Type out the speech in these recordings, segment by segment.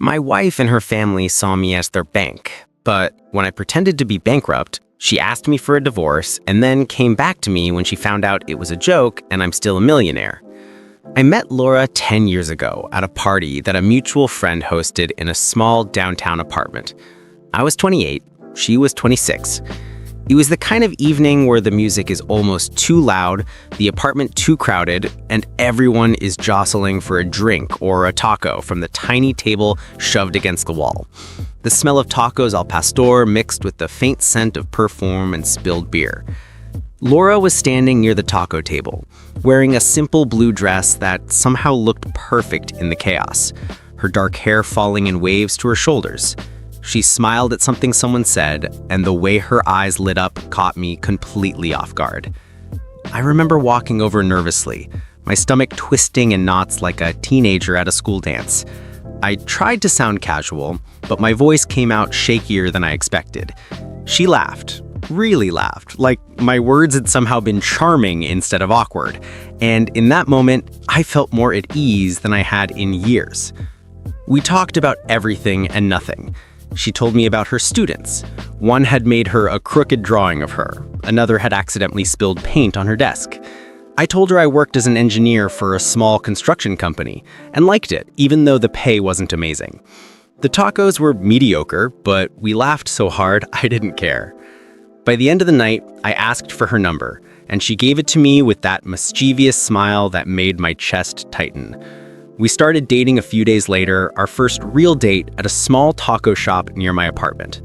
My wife and her family saw me as their bank, but when I pretended to be bankrupt, she asked me for a divorce and then came back to me when she found out it was a joke and I'm still a millionaire. I met Laura 10 years ago at a party that a mutual friend hosted in a small downtown apartment. I was 28, she was 26. It was the kind of evening where the music is almost too loud, the apartment too crowded, and everyone is jostling for a drink or a taco from the tiny table shoved against the wall. The smell of tacos al pastor mixed with the faint scent of perfume and spilled beer. Laura was standing near the taco table, wearing a simple blue dress that somehow looked perfect in the chaos, her dark hair falling in waves to her shoulders. She smiled at something someone said, and the way her eyes lit up caught me completely off guard. I remember walking over nervously, my stomach twisting in knots like a teenager at a school dance. I tried to sound casual, but my voice came out shakier than I expected. She laughed, really laughed, like my words had somehow been charming instead of awkward. And in that moment, I felt more at ease than I had in years. We talked about everything and nothing. She told me about her students. One had made her a crooked drawing of her. Another had accidentally spilled paint on her desk. I told her I worked as an engineer for a small construction company and liked it, even though the pay wasn't amazing. The tacos were mediocre, but we laughed so hard I didn't care. By the end of the night, I asked for her number, and she gave it to me with that mischievous smile that made my chest tighten. We started dating a few days later, our first real date at a small taco shop near my apartment.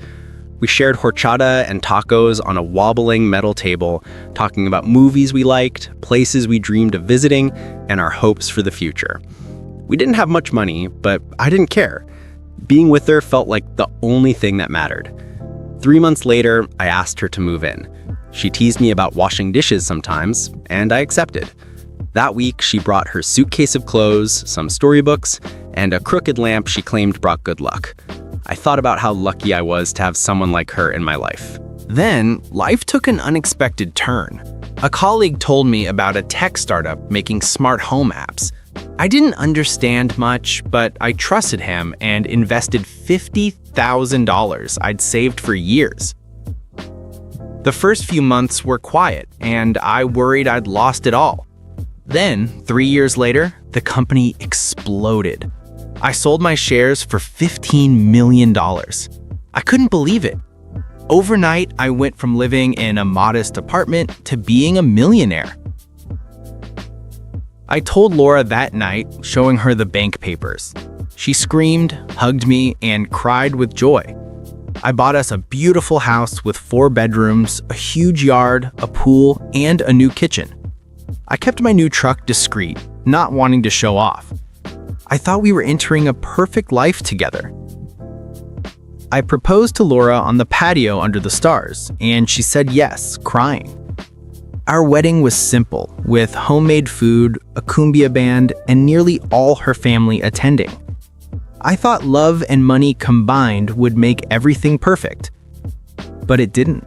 We shared horchata and tacos on a wobbling metal table, talking about movies we liked, places we dreamed of visiting, and our hopes for the future. We didn't have much money, but I didn't care. Being with her felt like the only thing that mattered. 3 months later, I asked her to move in. She teased me about washing dishes sometimes, and I accepted. That week, she brought her suitcase of clothes, some storybooks, and a crooked lamp she claimed brought good luck. I thought about how lucky I was to have someone like her in my life. Then, life took an unexpected turn. A colleague told me about a tech startup making smart home apps. I didn't understand much, but I trusted him and invested $50,000 I'd saved for years. The first few months were quiet, and I worried I'd lost it all. Then, 3 years later, the company exploded. I sold my shares for $15 million. I couldn't believe it. Overnight, I went from living in a modest apartment to being a millionaire. I told Laura that night, showing her the bank papers. She screamed, hugged me, and cried with joy. I bought us a beautiful house with 4 bedrooms, a huge yard, a pool, and a new kitchen. I kept my new truck discreet, not wanting to show off. I thought we were entering a perfect life together. I proposed to Laura on the patio under the stars, and she said yes, crying. Our wedding was simple, with homemade food, a cumbia band, and nearly all her family attending. I thought love and money combined would make everything perfect, but it didn't.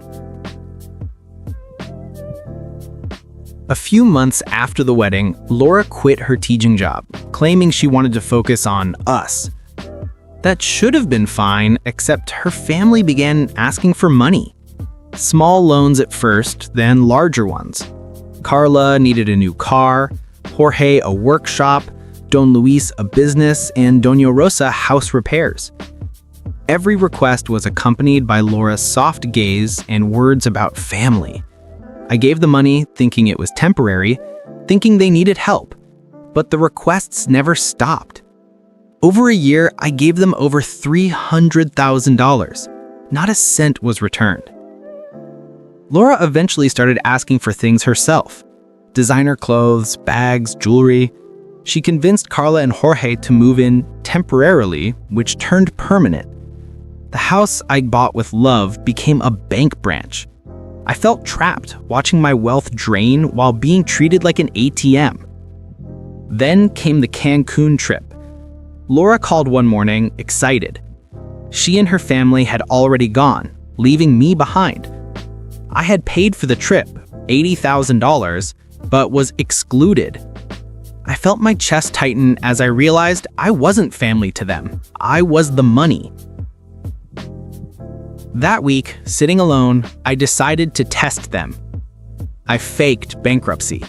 A few months after the wedding, Laura quit her teaching job, claiming she wanted to focus on us. That should have been fine, except her family began asking for money. Small loans at first, then larger ones. Carla needed a new car, Jorge a workshop, Don Luis a business, and Doña Rosa house repairs. Every request was accompanied by Laura's soft gaze and words about family. I gave the money thinking it was temporary, thinking they needed help, but the requests never stopped. Over a year, I gave them over $300,000. Not a cent was returned. Laura eventually started asking for things herself. Designer clothes, bags, jewelry. She convinced Carla and Jorge to move in temporarily, which turned permanent. The house I'd bought with love became a bank branch. I felt trapped, watching my wealth drain while being treated like an ATM. Then came the Cancun trip. Laura called one morning, excited. She and her family had already gone, leaving me behind. I had paid for the trip, $80,000, but was excluded. I felt my chest tighten as I realized I wasn't family to them. I was the money. That week, sitting alone, I decided to test them. I faked bankruptcy.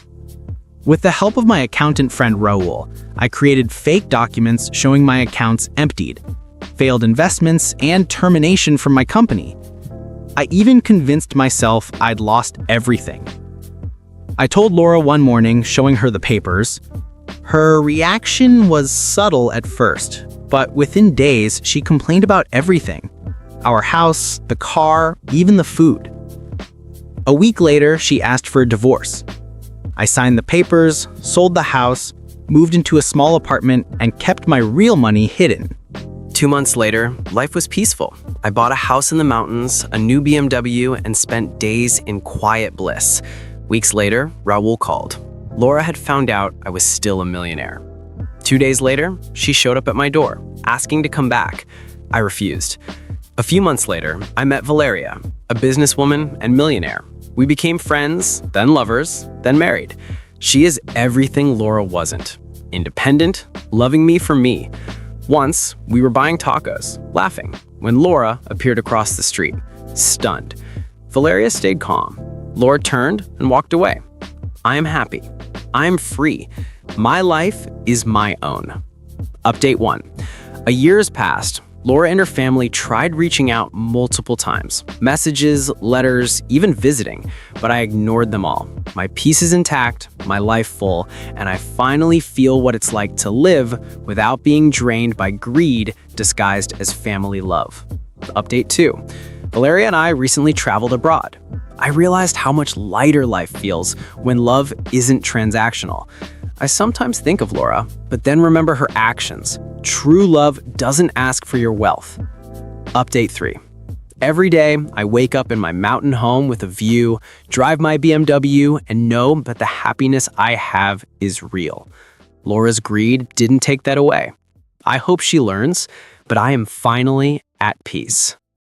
With the help of my accountant friend Raul, I created fake documents showing my accounts emptied, failed investments, and termination from my company. I even convinced myself I'd lost everything. I told Laura one morning, showing her the papers. Her reaction was subtle at first, but within days, she complained about everything. Our house, the car, even the food. A week later, she asked for a divorce. I signed the papers, sold the house, moved into a small apartment, and kept my real money hidden. 2 months later, life was peaceful. I bought a house in the mountains, a new BMW, and spent days in quiet bliss. Weeks later, Raul called. Laura had found out I was still a millionaire. 2 days later, she showed up at my door, asking to come back. I refused. A few months later, I met Valeria, a businesswoman and millionaire. We became friends, then lovers, then married. She is everything Laura wasn't. Independent, loving me for me. Once, we were buying tacos, laughing, when Laura appeared across the street, stunned. Valeria stayed calm. Laura turned and walked away. I am happy. I am free. My life is my own. Update 1. A year has passed. Laura and her family tried reaching out multiple times. Messages, letters, even visiting, but I ignored them all. My peace is intact, my life full, and I finally feel what it's like to live without being drained by greed disguised as family love. Update 2. Valeria and I recently traveled abroad. I realized how much lighter life feels when love isn't transactional. I sometimes think of Laura, but then remember her actions. True love doesn't ask for your wealth. Update 3. Every day, I wake up in my mountain home with a view, drive my BMW, and know that the happiness I have is real. Laura's greed didn't take that away. I hope she learns, but I am finally at peace.